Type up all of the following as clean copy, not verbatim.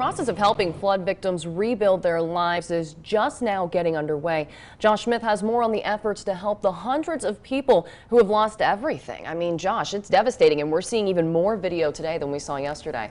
process of helping flood victims rebuild their lives is just now getting underway. Josh Smith has more on the efforts to help the hundreds of people who have lost everything. I mean, Josh, it's devastating, and we're seeing even more video today than we saw yesterday.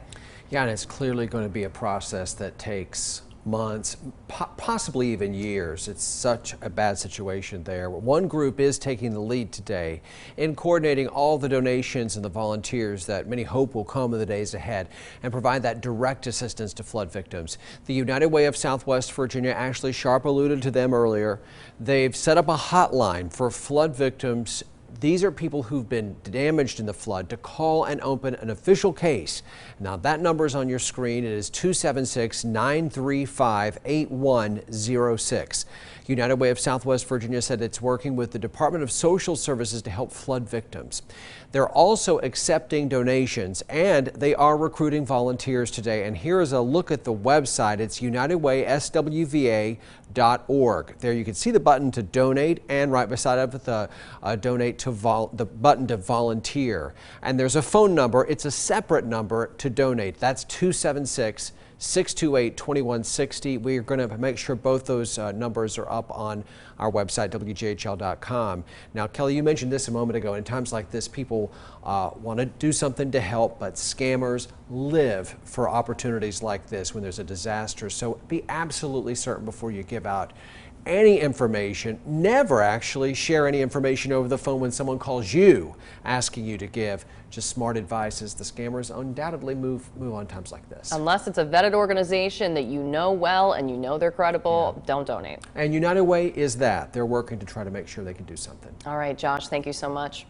Yeah, and it's clearly going to be a process that takes months, possibly even years. It's such a bad situation there. One group is taking the lead today in coordinating all the donations and the volunteers that many hope will come in the days ahead and provide that direct assistance to flood victims. The United Way of Southwest Virginia, Ashley Sharp alluded to them earlier. They've set up a hotline for flood victims. These are people who've been damaged in the flood to call and open an official case. Now that number is on your screen. It is 276-935-8106. United Way of Southwest Virginia said it's working with the Department of Social Services to help flood victims. They're also accepting donations, and they are recruiting volunteers today. And here is a look at the website. It's unitedwayswva.org. There you can see the button to donate, and right beside it the the button to volunteer. And there's a phone number. It's a separate number to donate. That's 276-628-2160. We're going to make sure both those numbers are up on our website, WJHL.com. Now, Kelly, you mentioned this a moment ago. In times like this, people want to do something to help, but scammers live for opportunities like this when there's a disaster. So be absolutely certain before you give out any information. Never actually share any information over the phone when someone calls you asking you to give. Just smart advice, as the scammers undoubtedly move on times like this. Unless it's a vetted organization that you know well and you know they're credible, don't donate. And United Way is that. They're working to try to make sure they can do something. All right, Josh, thank you so much.